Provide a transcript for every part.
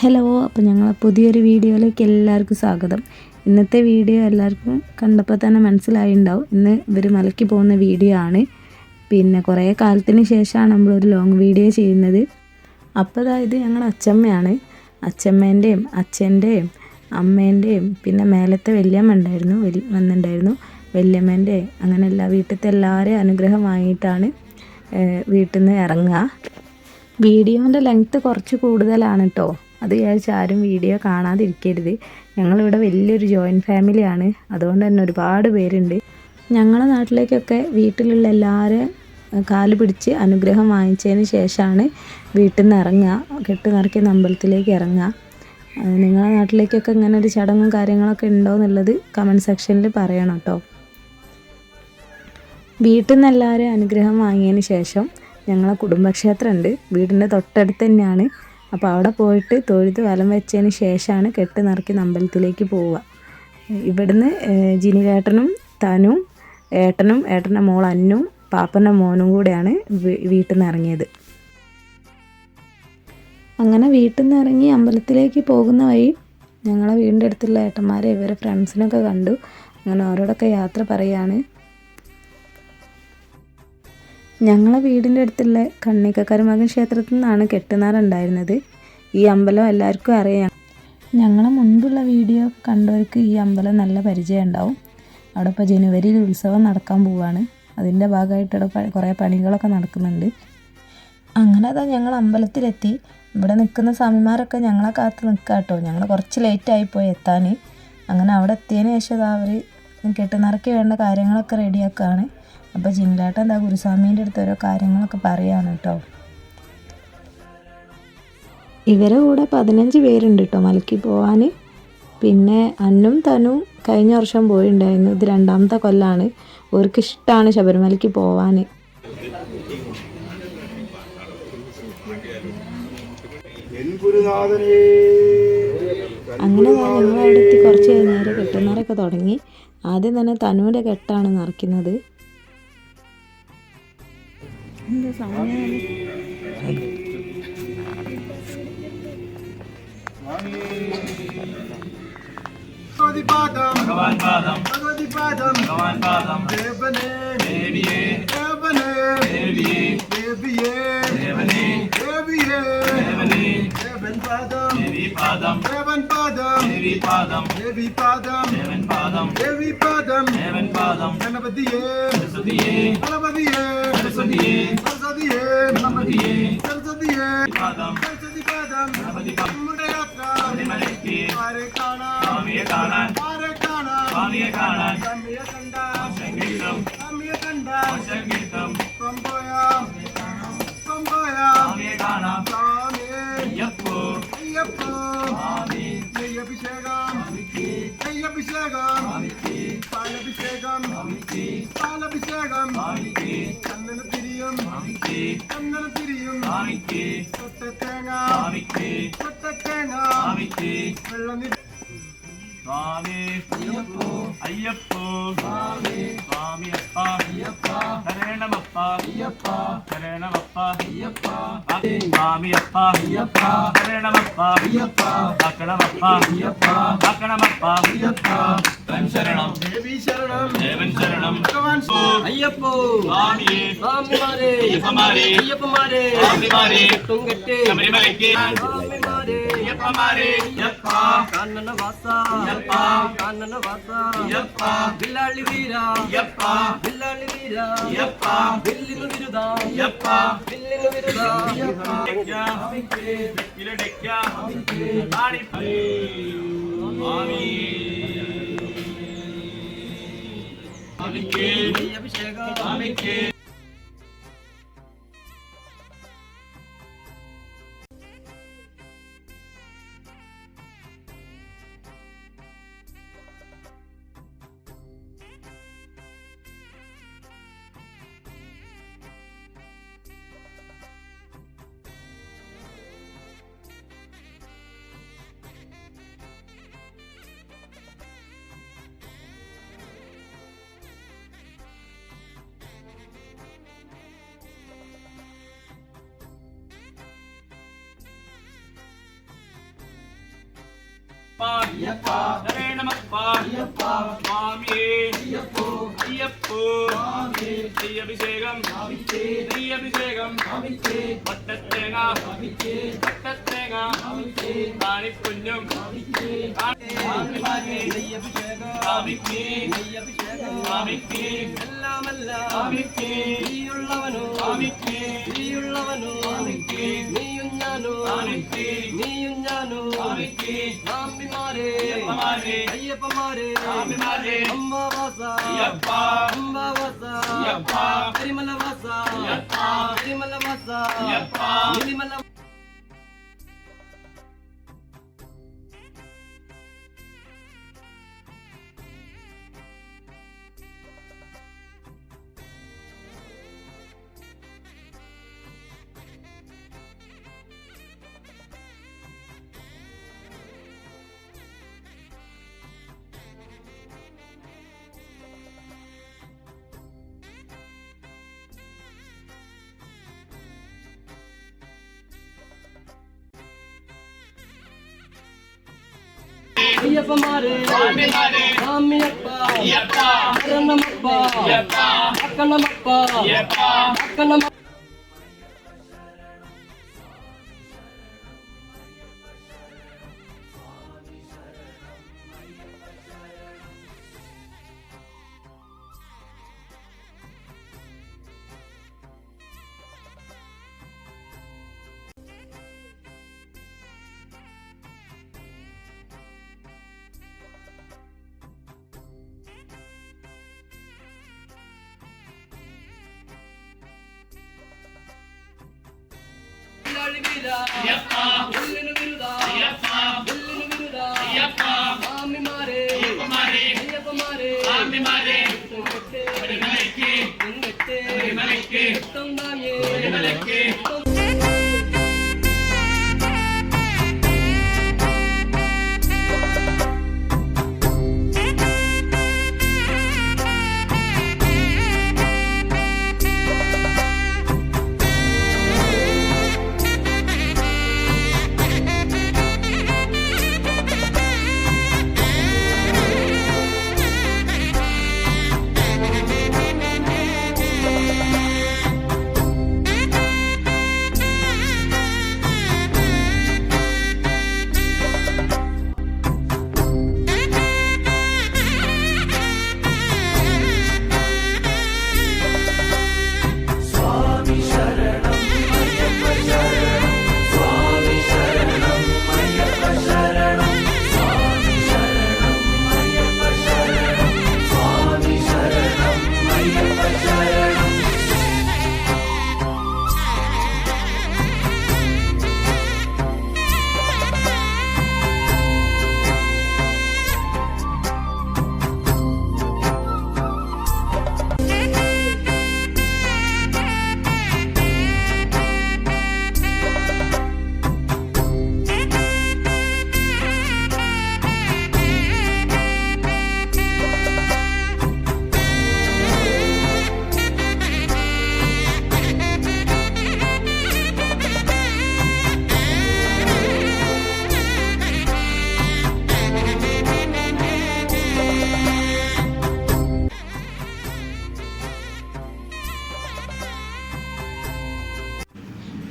Hello, അപ്പോൾ ഞങ്ങളെ പുതിയൊരു വീഡിയോയിലേക്ക് എല്ലാവർക്കും സ്വാഗതം. ഇന്നത്തെ വീഡിയോ എല്ലാവർക്കും കണ്ടപ്പോൾ തന്നെ മനസ്സിലായിട്ടുണ്ടാവും. ഇന്ന് ഇവർ മലയ്ക്ക് പോകുന്ന വീഡിയോ ആണ്. പിന്നെ കുറേ കാലത്തിന് ശേഷമാണ് നമ്മളൊരു ലോങ് വീഡിയോ ചെയ്യുന്നത്. അപ്പോൾ അതായത് ഞങ്ങളുടെ അച്ചമ്മയാണ്. അച്ചമ്മേൻ്റെയും അച്ഛൻ്റെയും അമ്മേൻ്റെയും പിന്നെ മേലത്തെ വല്യമ്മ ഉണ്ടായിരുന്നു, വന്നിട്ടുണ്ടായിരുന്നു. വല്യമ്മേൻ്റെ അങ്ങനെ വീട്ടിലത്തെ എല്ലാവരെയും അനുഗ്രഹം വാങ്ങിയിട്ടാണ് വീട്ടിൽ നിന്ന് ഇറങ്ങുക. വീഡിയോൻ്റെ ലെങ്ത്ത് കുറച്ച് കൂടുതലാണ് കേട്ടോ. അത് വിചാരിച്ച് ആരും വീഡിയോ കാണാതിരിക്കരുത്. ഞങ്ങളിവിടെ വലിയൊരു ജോയിൻറ്റ് ഫാമിലിയാണ്, അതുകൊണ്ട് തന്നെ ഒരുപാട് പേരുണ്ട്. ഞങ്ങളുടെ നാട്ടിലേക്കൊക്കെ വീട്ടിലുള്ള എല്ലാവരും കാല് പിടിച്ച് അനുഗ്രഹം വാങ്ങിച്ചതിന് ശേഷമാണ് വീട്ടിൽ നിന്ന് ഇറങ്ങുക, കെട്ട് നിറയ്ക്കുന്ന അമ്പലത്തിലേക്ക് ഇറങ്ങുക. നിങ്ങളുടെ നാട്ടിലേക്കൊക്കെ ഇങ്ങനെ ഒരു ചടങ്ങും കാര്യങ്ങളൊക്കെ ഉണ്ടോ എന്നുള്ളത് കമൻറ്റ് സെക്ഷനിൽ പറയണം കേട്ടോ. വീട്ടിൽ നിന്ന് എല്ലാവരും അനുഗ്രഹം വാങ്ങിയതിന് ശേഷം ഞങ്ങളെ കുടുംബക്ഷേത്രമുണ്ട്, വീടിൻ്റെ തൊട്ടടുത്ത് തന്നെയാണ്. അപ്പോൾ അവിടെ പോയിട്ട് തൊഴുത് വലം വെച്ചതിന് ശേഷമാണ് കെട്ട് നിറയ്ക്കുന്ന അമ്പലത്തിലേക്ക് പോവുക. ഇവിടുന്ന് ജിനിലേട്ടനും തനും ഏട്ടനും ഏട്ടൻ്റെ മോൾ അന്നും പാപ്പൻ്റെ മോനും കൂടെയാണ് വീട്ടിൽ നിന്ന് ഇറങ്ങിയത്. അങ്ങനെ വീട്ടിൽ നിന്ന് ഇറങ്ങി അമ്പലത്തിലേക്ക് പോകുന്ന വഴി ഞങ്ങളെ വീടിൻ്റെ അടുത്തുള്ള ഏട്ടന്മാരെ ഇവരെ ഫ്രണ്ട്സിനൊക്കെ കണ്ടു. അങ്ങനെ അവരോടൊക്കെ യാത്ര പറയുകയാണ്. ഞങ്ങളെ വീടിൻ്റെ അടുത്തുള്ള കണ്ണിക്കക്കരമകൻ ക്ഷേത്രത്തിൽ നിന്നാണ് കെട്ടുനാറുണ്ടായിരുന്നത്. ഈ അമ്പലം എല്ലാവർക്കും അറിയാം. ഞങ്ങളെ മുൻപുള്ള വീഡിയോ കണ്ടവർക്ക് ഈ അമ്പലം നല്ല പരിചയം ഉണ്ടാവും. അവിടെ ഇപ്പോൾ ജനുവരിയിൽ ഉത്സവം നടക്കാൻ പോവുകയാണ്. അതിൻ്റെ ഭാഗമായിട്ട് അവിടെ കുറേ പണികളൊക്കെ നടക്കുന്നുണ്ട്. അങ്ങനെ അതാ ഞങ്ങൾ അമ്പലത്തിലെത്തി. ഇവിടെ നിൽക്കുന്ന സ്വാമിമാരൊക്കെ ഞങ്ങളെ കാത്ത് നിൽക്കുക കേട്ടോ. ഞങ്ങൾ കുറച്ച് ലേറ്റായിപ്പോയി എത്താൻ. അങ്ങനെ അവിടെ എത്തിയതിന് ശേഷം അവർ കെട്ടുനിറയ്ക്ക് വേണ്ട കാര്യങ്ങളൊക്കെ റെഡിയാക്കുകയാണ്. അപ്പോൾ ജിനിലേട്ടൻ എന്താ ഗുരുസ്വാമീൻ്റെ അടുത്ത് ഓരോ കാര്യങ്ങളൊക്കെ പറയുകയാണ് കേട്ടോ. ഇവരെ കൂടെ 15 പേരുണ്ട് കേട്ടോ മലയ്ക്ക് പോകാൻ. പിന്നെ അന്നും തനും കഴിഞ്ഞ വർഷം പോയിട്ടുണ്ടായിരുന്നു. ഇത് 2ാമത്തെ കൊല്ലമാണ്. അവർക്ക് ഇഷ്ടമാണ് ശബരിമലയ്ക്ക് പോവാൻ. അങ്ങനെ ഞങ്ങൾ അവിടെ എത്തി കുറച്ച് കഴിഞ്ഞാൽ കെട്ടുന്നവരൊക്കെ തുടങ്ങി. ആദ്യം തന്നെ തനുവിൻ്റെ കെട്ടാണ് നിറയ്ക്കുന്നത്. എന്താ സമയം ഭഗവാൻ പാദം ഭഗവാൻ പാദം ദേവനേ ദേവിയേ ദേവനേ ദേവിയേ ദേവിയേ ദേവനേ ദേവിയേ ദേവനേ ദേവൻ പാദം ദേവി പാദം ദേവൻ പാദം ദേവി പാദം ദേവി പാദം ദേവൻ പാദം ദേവി പാദം ദേവൻ പാദം ഗണപതിയേ സരസ്വതിയേ ഗണപതിയേ സരസ്വതിയേ സരസ്വതിയേ ഗണപതിയേ സരസ്വതിയേ പാദം സരസ്വതി പാദം ഗണപതി നമ്മുടെ യാത്ര ശബരിമലയ്ക്ക് ആരെ കാണാൻ സ്വാമിയെ കാണാൻ ആരെ കാണാൻ സ്വാമിയെ കാണാൻ സ്വാമിയെ കണ്ടാൽ സംഗീതം സ്വാമിയെ കണ്ടാൽ സംഗീതം പമ്പോയാം സ്വാമിയെ കാണാം സ്വാമിയെ അയ്യപ്പോ അയ്യപ്പോ സ്വാമി നെയ്യഭിഷേകം നെയ്യഭിഷേകം പാലഭിഷേകം പാലഭിഷേകം ചന്ദനത്തിരിയും ചന്ദനത്തിരിയും കൊട്ടത്തേങ്ങ കൊട്ടത്തേങ്ങ വെള്ളം സ്വാമി അയ്യപ്പോ അയ്യപ്പോ സ്വാമി സ്വാമി അപ്പ അയ്യപ്പ ശരണമപ്പ അയ്യപ്പ ശരണമപ്പ അയ്യപ്പ സ്വാമി അപ്പ അയ്യപ്പ ശരണമപ്പ അയ്യപ്പ ആക്കണമപ്പ അയ്യപ്പ ആക്കണമപ്പ അയ്യപ്പ ശരണം ദേവി ശരണം ദേവൻ ശരണം ഭഗവാൻ അയ്യപ്പോ സ്വാമിയേ സ്വാമിമാരേ അയ്യപ്പമാരേ അയ്യപ്പമാരേ സ്വാമിമാരേ തുങ്കട്ടെ ശബരിമലയ്ക്ക് സ്വാമിമാരേ അയ്യപ്പമാരേ അയ്യപ്പ കാനന വാസ അയ്യപ്പ കാനന വാസ അയ്യപ്പ ബില്ലാളി വീര അയ്യപ്പ ബില്ലാളി വീര അയ്യപ്പ ബില്ലിനു വിരുദ അയ്യപ്പ ബില്ലിനു വിരുദ അയ്യപ്പ ഡെക്ക ഇല ഡെക്ക ആണി സ്വാമി സ്വാമിക്ക് അഭിഷേകം സ്വാമിക്ക് ശരണമപ്പ സ്വാമിയേ അയ്യപ്പോ നെയ്യഭിഷേകം നെയ്യഭിഷേകം വട്ടത്തേങ്ങ കാണിക്കുഞ്ഞും അയ്യപ്പമാരെ അംബാവാസ അംബാവാസ കരിമലവാസ കരിമലവാസ കരിമല അയ്യപ്പമാരെ സ്വാമിയപ്പ ശരണമപ്പ അക്കണമപ്പ അക്കണമ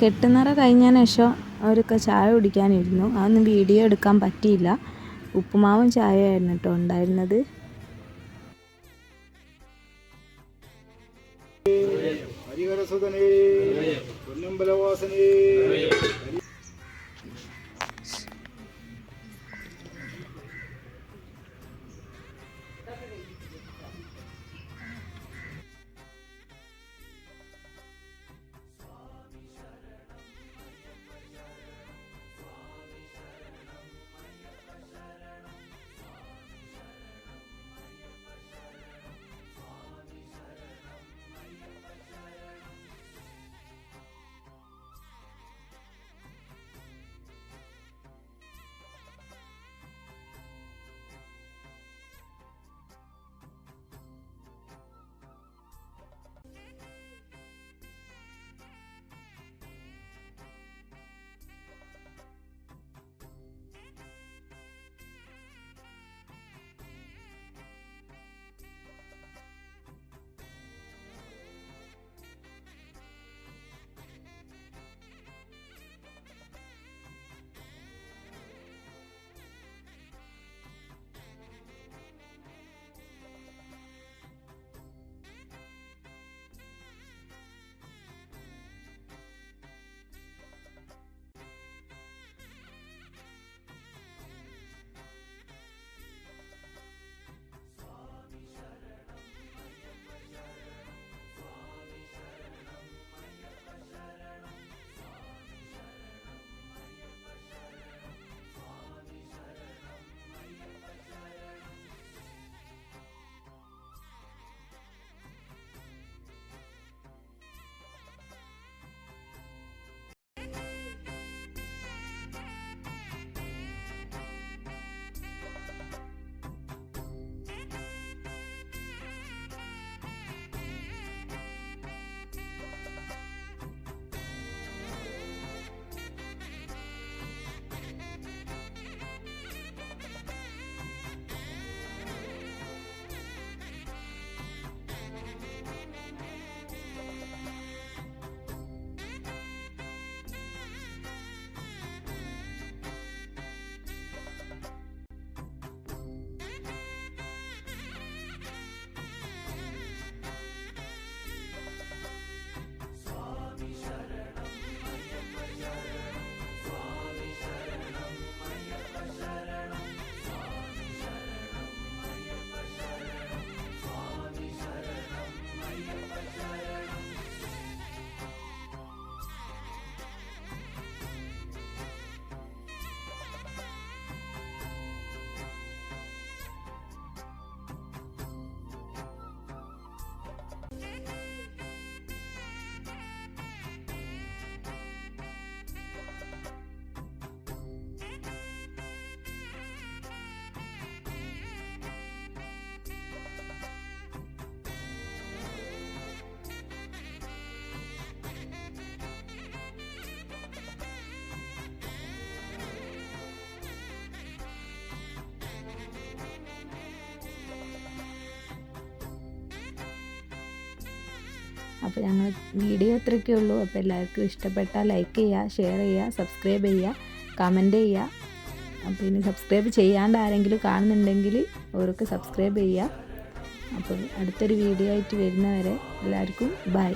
കെട്ടുനിറ കഴിഞ്ഞതിന് ശേഷം അവരൊക്കെ ചായ കുടിക്കാനിരുന്നു. അതൊന്നും വീഡിയോ എടുക്കാൻ പറ്റിയില്ല. ഉപ്പുമാവും ചായയായിരുന്നു കേട്ടോ ഉണ്ടായിരുന്നത്. ഹരിഹരസുതനേ പൊന്നമ്പലവാസനേ അപ്പോൾ ഞങ്ങൾ വീഡിയോ ഇത്രയൊക്കെ ഉള്ളൂ. അപ്പോൾ എല്ലാവർക്കും ഇഷ്ടപ്പെട്ടാൽ ലൈക്ക് ചെയ്യുക, ഷെയർ ചെയ്യുക, സബ്സ്ക്രൈബ് ചെയ്യുക, കമൻറ്റ് ചെയ്യുക. പിന്നെ സബ്സ്ക്രൈബ് ചെയ്യാണ്ട് ആരെങ്കിലും കാണുന്നുണ്ടെങ്കിൽ അവർക്ക് സബ്സ്ക്രൈബ് ചെയ്യുക. അപ്പോൾ അടുത്തൊരു വീഡിയോ ആയിട്ട് വരുന്നവരെ എല്ലാവർക്കും ബൈ.